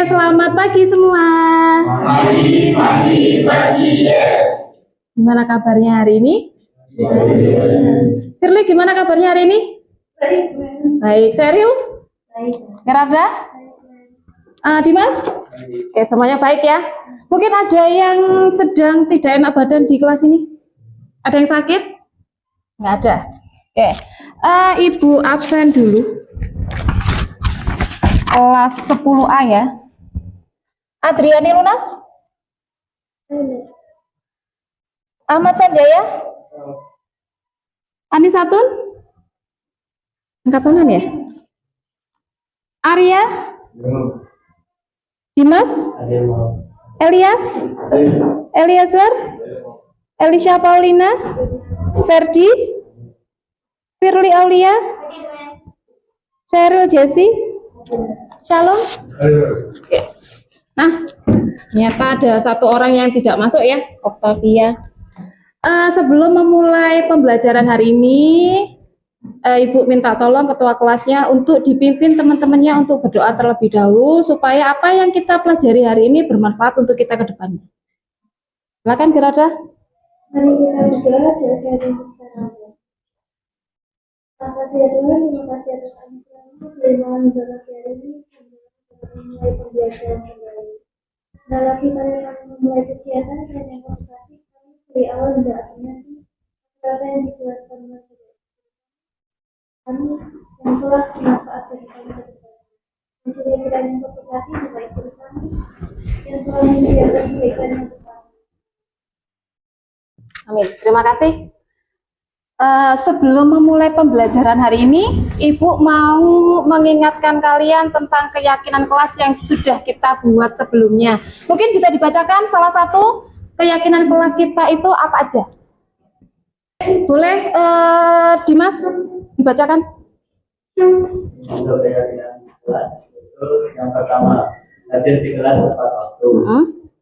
selamat pagi semua. Pagi, yes. Gimana kabarnya hari ini? Firly, gimana kabarnya hari ini? Baik. Serius? Gerarda? Dimas? Oke, semuanya baik ya. Mungkin ada yang sedang tidak enak badan di kelas ini? Ada yang sakit? Nggak ada. Oke, Ibu absen dulu. Kelas 10A ya. Adriani Lunas? Ahmad Sanjaya? Ani Satun? Angkat tangan ya? Arya? Dimas? Elias? Eliezer? Elisha Paulina? Ferdi? Firly Aulia? Cheryl Jesse? Shalom? Oke. Nah, ternyata ada satu orang yang tidak masuk ya, Octavia. Sebelum memulai pembelajaran hari ini, Ibu minta tolong ketua kelasnya untuk dipimpin teman-temannya untuk berdoa terlebih dahulu supaya apa yang kita pelajari hari ini bermanfaat untuk kita ke depannya. Silakan Gerarda. Mari kita berdoa doa yang bersama. Terima kasih atas anugerah-Mu dari malam ibadah hari ini sampai memulai pembelajaran kembali. Nah, lagi kami akan memulai kegiatan dan yang kami dari awal hingga akhir nanti apa yang dijelaskan oleh kami yang telah bermanfaat bagi kami ke depan. Mencari kiranya yang berkati baik bagi kami yang telah menyediakan kebaikan yang besar. Amin. Terima kasih. Sebelum memulai pembelajaran hari ini, Ibu mau mengingatkan kalian tentang keyakinan kelas yang sudah kita buat sebelumnya. Mungkin bisa dibacakan salah satu keyakinan kelas kita itu apa aja? Boleh Dimas dibacakan? Untuk keyakinan kelas itu yang pertama, hadir di kelas tepat waktu.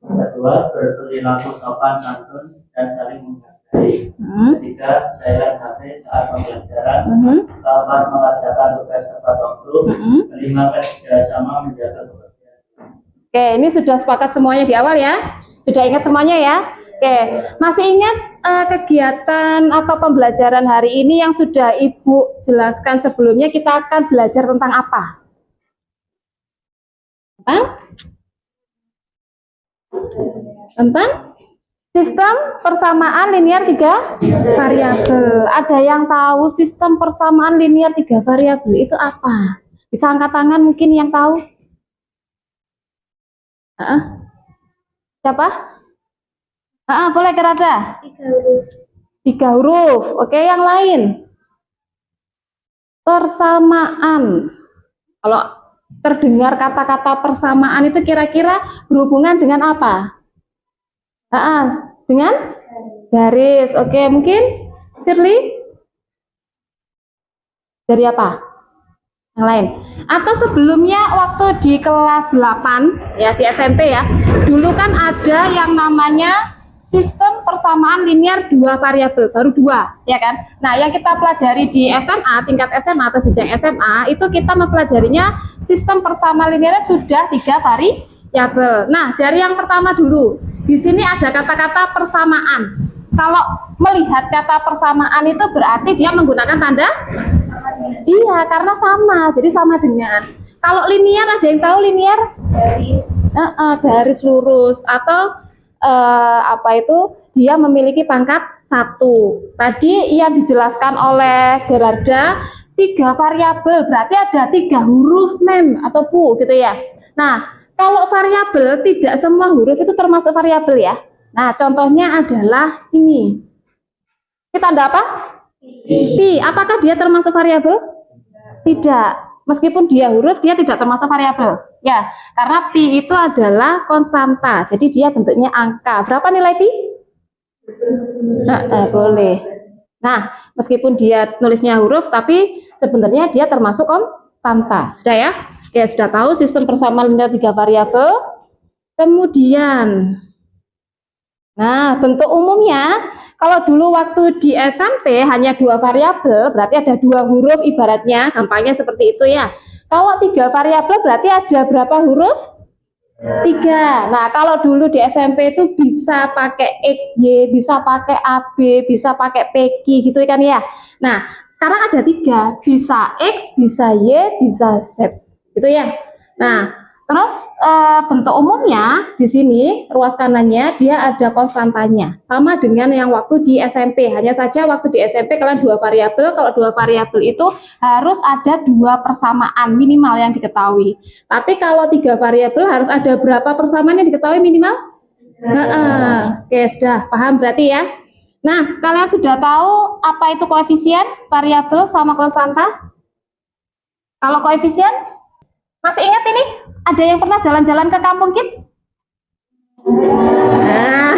Kedua, berperilaku sopan santun dan saling menghargai. Ketiga, silent HP saat pembelajaran. Keempat, mengerjakan tugas tepat waktu. Kelima, kerjasama menjaga kebersihan. Oke, ini sudah sepakat semuanya di awal ya? Sudah ingat semuanya ya? Oke, masih ingat kegiatan atau pembelajaran hari ini yang sudah Ibu jelaskan sebelumnya? Kita akan belajar tentang apa? Tentang sistem persamaan linear 3 variabel. Ada yang tahu sistem persamaan linear 3 variabel itu apa? Bisa angkat tangan mungkin yang tahu? Siapa? Boleh Gerarda? 3 huruf. Oke, yang lain? Persamaan. Kalau terdengar kata-kata persamaan itu kira-kira berhubungan dengan apa? Dengan garis. Oke, mungkin Firly? Dari apa? Yang lain. Atau sebelumnya waktu di kelas 8 ya, di SMP ya, dulu kan ada yang namanya sistem persamaan linear 2 variabel, baru 2 ya kan. Nah, yang kita pelajari di SMA, tingkat SMA atau jenjang SMA, itu kita mempelajarinya sistem persamaan linearnya sudah 3 variabel. Nah, dari yang pertama dulu, di sini ada kata-kata persamaan. Kalau melihat kata persamaan itu berarti dia menggunakan tanda? Iya, karena sama, jadi sama dengan. Kalau linear, ada yang tahu linear? Garis lurus atau apa itu? Dia memiliki pangkat 1. Tadi yang dijelaskan oleh Gerarda 3 variabel, berarti ada 3 huruf mem atau pu gitu ya. Nah, kalau variabel tidak semua huruf itu termasuk variabel ya. Nah, contohnya adalah ini. Kita tanda apa? Pi. Apakah dia termasuk variabel? Tidak. Meskipun dia huruf, dia tidak termasuk variabel. Ya, karena pi itu adalah konstanta. Jadi dia bentuknya angka. Berapa nilai pi? Boleh. Nah, meskipun dia nulisnya huruf, tapi sebenarnya dia termasuk konstanta. Sudah ya? Oke, sudah tahu sistem persamaan linear 3 variabel. Kemudian, nah, bentuk umumnya, kalau dulu waktu di SMP hanya 2 variabel, berarti ada 2 huruf ibaratnya, gampangnya seperti itu ya. Kalau 3 variabel berarti ada berapa huruf? 3. Nah, kalau dulu di SMP itu bisa pakai X, Y, bisa pakai AB, bisa pakai PQ gitu kan ya. Nah, sekarang ada 3, bisa X, bisa Y, bisa Z, gitu ya. Nah, terus bentuk umumnya di sini ruas kanannya dia ada konstantanya, sama dengan yang waktu di SMP. Hanya saja waktu di SMP kalian 2 variabel, kalau 2 variabel itu harus ada 2 persamaan minimal yang diketahui. Tapi kalau 3 variabel harus ada berapa persamaan yang diketahui minimal? Oke, sudah paham berarti ya. Nah, kalian sudah tahu apa itu koefisien, variabel, sama konstanta? Kalau koefisien, masih ingat ini? Ada yang pernah jalan-jalan ke Kampung Kids? Nah,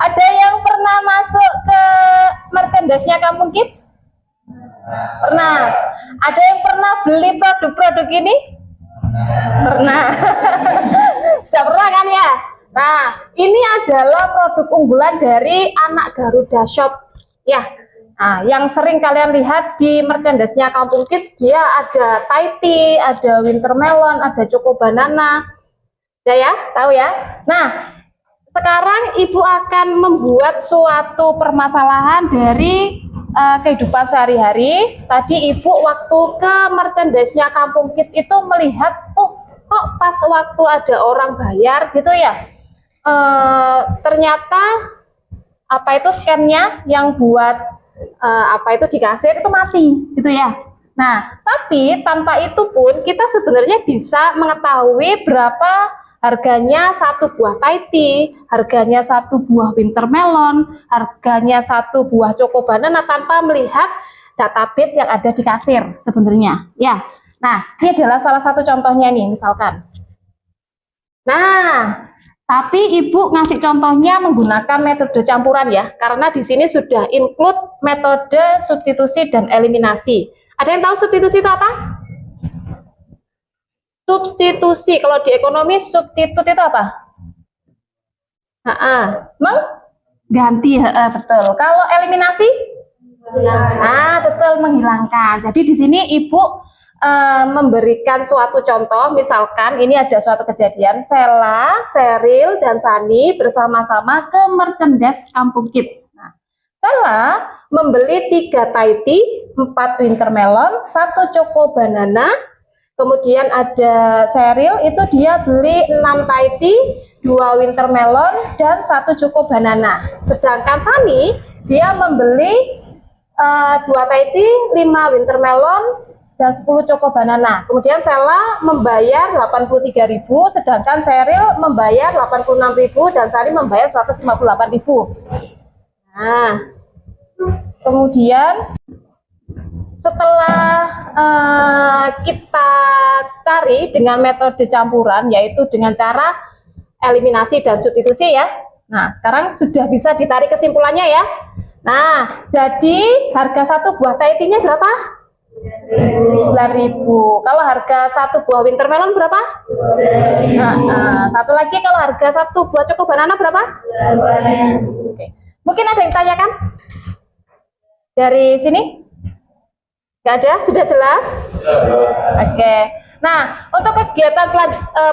ada yang pernah masuk ke merchandise-nya Kampung Kids? Pernah. Ada yang pernah beli produk-produk ini? Pernah. Sudah pernah kan ya? Nah, ini adalah produk unggulan dari anak Garuda Shop. Ya, nah, yang sering kalian lihat di merchandise-nya Kampung Kids, dia ada Thai tea, ada winter melon, ada choco banana. Ya, tahu ya? Nah, sekarang Ibu akan membuat suatu permasalahan dari kehidupan sehari-hari. Tadi Ibu waktu ke merchandise-nya Kampung Kids itu melihat, oh, kok pas waktu ada orang bayar gitu ya, ternyata apa itu scan-nya yang buat apa itu di kasir itu mati gitu ya. Nah, tapi tanpa itu pun kita sebenarnya bisa mengetahui berapa harganya satu buah Thai tea, harganya satu buah winter melon, harganya satu buah choco banana tanpa melihat database yang ada di kasir sebenarnya ya. Nah, ini adalah salah satu contohnya nih misalkan. Nah, tapi Ibu ngasih contohnya menggunakan metode campuran ya, karena di sini sudah include metode substitusi dan eliminasi. Ada yang tahu substitusi itu apa? Substitusi, kalau di ekonomi substitut itu apa? Mengganti, betul. Kalau eliminasi? Betul, menghilangkan. Jadi di sini Ibu memberikan suatu contoh, misalkan ini ada suatu kejadian, Sela, Seril, dan Sani bersama-sama ke merchandise Kampung Kids. Nah, Sela membeli 3 Thai tea, 4 winter melon, 1 choco banana, kemudian ada Seril, itu dia beli 6 Thai tea, 2 winter melon, dan 1 choco banana. Sedangkan Sani, dia membeli 2 Thai tea, 5 winter melon, dan 10 choco banana. Kemudian Sela membayar 83.000, sedangkan Seril membayar 86.000 dan Sari membayar 158.000. Nah, kemudian setelah kita cari dengan metode campuran, yaitu dengan cara eliminasi dan substitusi ya. Nah, sekarang sudah bisa ditarik kesimpulannya ya. Nah, jadi harga satu buah Thai tea-nya berapa? 9.000. Kalau harga satu buah winter melon berapa? Satu lagi, kalau harga satu buah choco banana berapa? Oke. Mungkin ada yang tanyakan dari sini? Gak ada? Sudah jelas? Oke. Nah, untuk kegiatan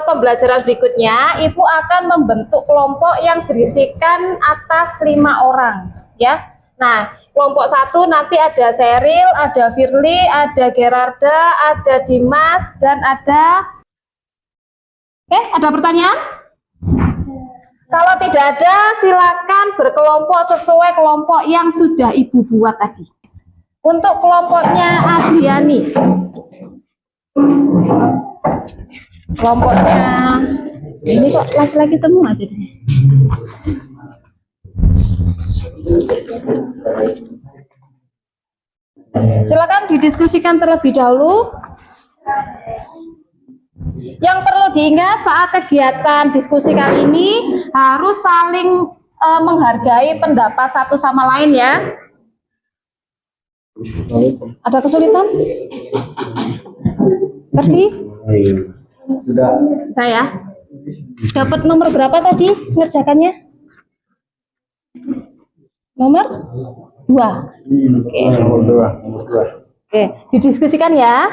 pembelajaran berikutnya, Ibu akan membentuk kelompok yang berisikan atas 5 orang, ya. Nah, kelompok 1 nanti ada Seril, ada Firly, ada Gerarda, ada Dimas, dan ada... Oke, ada pertanyaan? Kalau tidak ada, silakan berkelompok sesuai kelompok yang sudah Ibu buat tadi. Untuk kelompoknya Adriani, kelompoknya ini kok laki-laki semua jadi. Silakan didiskusikan terlebih dahulu. Yang perlu diingat saat kegiatan diskusi kali ini harus saling menghargai pendapat satu sama lain ya. Ada kesulitan? Pergi? Sudah. Saya dapat nomor berapa tadi ngerjakannya? Nomor 2. Oke. Nomor 2. Oke, didiskusikan ya.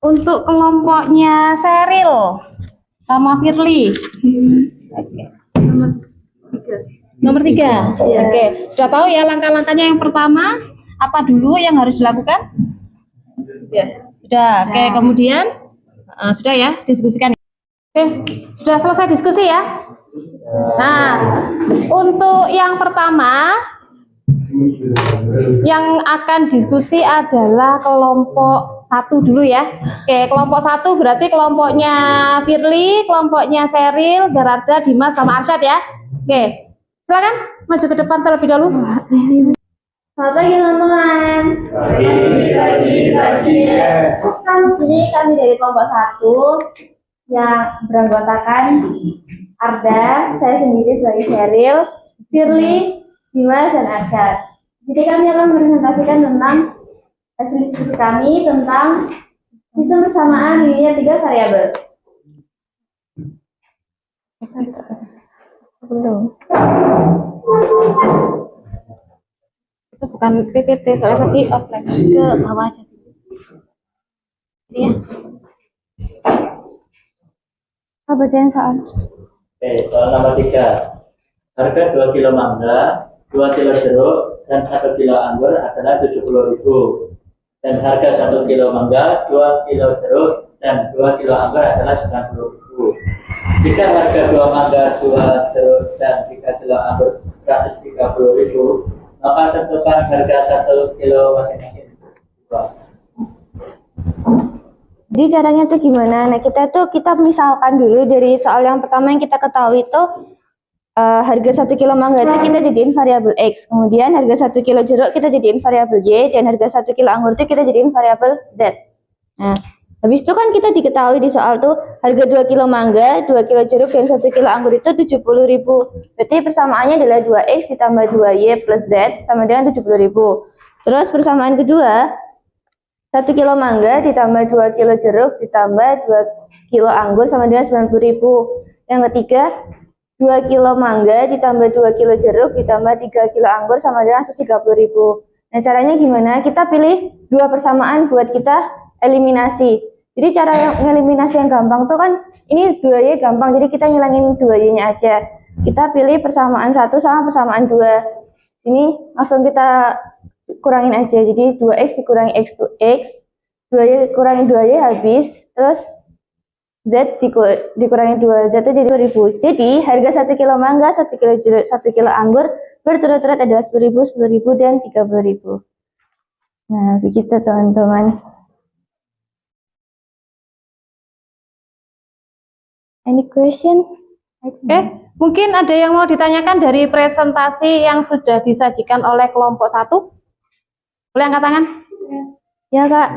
Untuk kelompoknya Seril sama Firly. Oke. Nomor 3. Oke. Sudah tahu ya langkah-langkahnya. Yang pertama, apa dulu yang harus dilakukan? Sudah. Oke, kemudian sudah ya, diskusikan. Oke, sudah selesai diskusi ya. Nah, untuk yang pertama yang akan diskusi adalah kelompok 1 dulu ya. Oke, kelompok 1 berarti kelompoknya Firly, kelompoknya Seril, Gerarda, Dimas, sama Arsyad ya. Oke, silakan maju ke depan terlebih dahulu. Selamat pagi teman-teman. Di sini kami dari kelompok 1 yang beranggotakan Arda, saya sendiri sebagai Seril, Firly, Dimas, dan Arsyad. Jadi kami akan mempresentasikan tentang hasil diskusi kami tentang sistem persamaan linear 3 variabel. Itu bukan PPT, soalnya tadi offline ke bawah aja sih. Ini ya. Apa bacain soal? Oke, soal nomor 3. Harga 2 kilo mangga, 2 kilo jeruk, dan 1 kilo anggur adalah 70.000. Dan harga 1 kilo mangga, 2 kilo jeruk, dan 2 kilo anggur adalah 90.000. Jika harga 2 mangga, 2 jeruk, dan 3 kilo anggur 130.000, maka tentukan harga 1 kilo masing-masing. Jadi caranya tuh gimana? Nah kita misalkan dulu dari soal yang pertama yang kita ketahui itu harga 1 kilo mangga itu kita jadiin variabel X, kemudian harga 1 kilo jeruk kita jadiin variabel Y, dan harga 1 kilo anggur itu kita jadiin variabel Z. Nah, habis itu kan kita diketahui di soal tuh harga 2 kilo mangga, 2 kilo jeruk, dan 1 kilo anggur itu 70.000. Berarti persamaannya adalah 2X ditambah 2Y plus Z sama dengan 70.000. Terus persamaan kedua, 1 kilo mangga ditambah 2 kilo jeruk ditambah 2 kilo anggur sama dengan 90.000. Yang ketiga, 2 kilo mangga ditambah 2 kilo jeruk ditambah 3 kilo anggur sama dengan 130.000. Nah, caranya gimana? Kita pilih dua persamaan buat kita eliminasi. Jadi cara yang eliminasi yang gampang tuh kan, ini 2Y gampang, jadi kita ngilangin 2Y-nya aja. Kita pilih persamaan 1 sama persamaan 2. Ini langsung kita kurangin aja, jadi 2X dikurangi X to X, 2Y dikurangi 2Y habis, terus Z dikurangi 2Z itu jadi 2000. Jadi harga 1 kilo mangga, 1 kilo jeruk, 1 kilo anggur berturut-turut adalah 10.000, 10.000, dan 30.000. Nah, begitu teman-teman. Any question? Oke, mungkin ada yang mau ditanyakan dari presentasi yang sudah disajikan oleh kelompok 1? Boleh angkat tangan? Ya, Kak.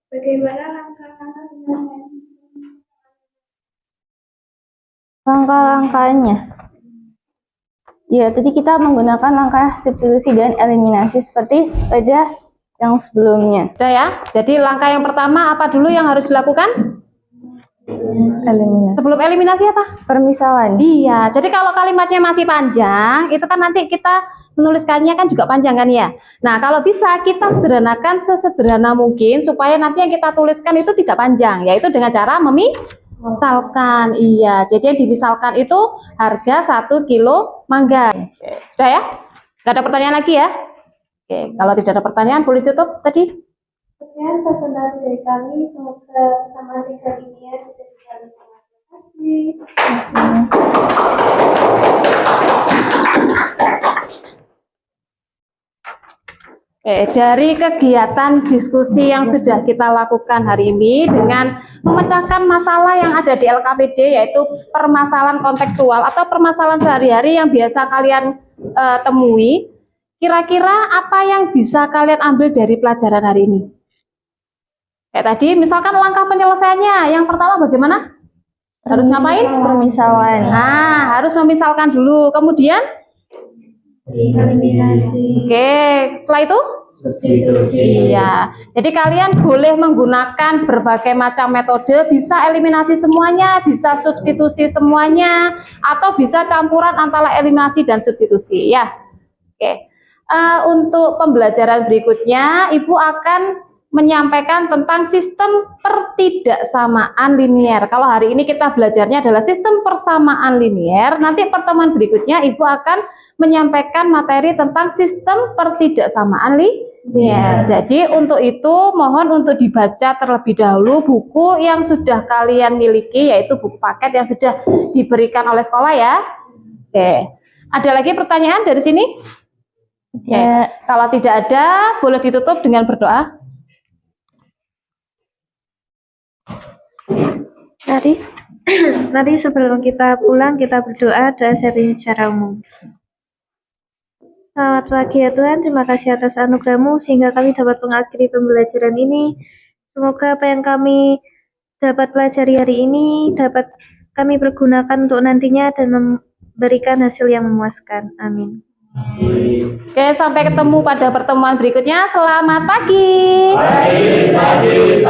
Bagaimana langkah-langkah penyelesaian sistem? Langkah-langkahnya. Ya, tadi kita menggunakan langkah substitusi dan eliminasi seperti pada yang sebelumnya. Sudah ya? Jadi langkah yang pertama apa dulu yang harus dilakukan? Eliminasi. Sebelum eliminasi apa? Permisalan. Iya, jadi kalau kalimatnya masih panjang, itu kan nanti kita menuliskannya kan juga panjang kan ya. Nah, kalau bisa kita sederhanakan sesederhana mungkin supaya nanti yang kita tuliskan itu tidak panjang, yaitu dengan cara memisalkan. Iya, jadi yang dimisalkan itu harga 1 kilo mangga. Oke, sudah ya? Gak ada pertanyaan lagi ya? Oke, kalau tidak ada pertanyaan boleh tutup tadi. Sekian presentasi dari kami, semoga sama tiga ini ya bisa dikali. Terima kasih. Oke, dari kegiatan diskusi yang sudah kita lakukan hari ini dengan memecahkan masalah yang ada di LKPD, yaitu permasalahan kontekstual atau permasalahan sehari-hari yang biasa kalian temui, kira-kira apa yang bisa kalian ambil dari pelajaran hari ini? Kayak tadi, misalkan langkah penyelesaiannya, yang pertama bagaimana? Harus ngapain? Permisalan. Nah, harus memisalkan dulu, kemudian? Eliminasi. Oke, setelah itu? Substitusi. Iya, jadi kalian boleh menggunakan berbagai macam metode, bisa eliminasi semuanya, bisa substitusi semuanya, atau bisa campuran antara eliminasi dan substitusi ya. Oke, untuk pembelajaran berikutnya, Ibu akan menyampaikan tentang sistem pertidaksamaan linier. Kalau hari ini kita belajarnya adalah sistem persamaan linier, nanti pertemuan berikutnya Ibu akan menyampaikan materi tentang sistem pertidaksamaan linier. Jadi untuk itu mohon untuk dibaca terlebih dahulu buku yang sudah kalian miliki, yaitu buku paket yang sudah diberikan oleh sekolah ya. Oke. Ada lagi pertanyaan dari sini? Oke. Kalau tidak ada, boleh ditutup dengan berdoa. Mari sebelum kita pulang kita berdoa doa sharing secara umum. Selamat pagi ya Tuhan, terima kasih atas anugerah-Mu sehingga kami dapat mengakhiri pembelajaran ini. Semoga apa yang kami dapat pelajari hari ini dapat kami pergunakan untuk nantinya dan memberikan hasil yang memuaskan. Amin. Oke, sampai ketemu pada pertemuan berikutnya. Selamat pagi. Pagi.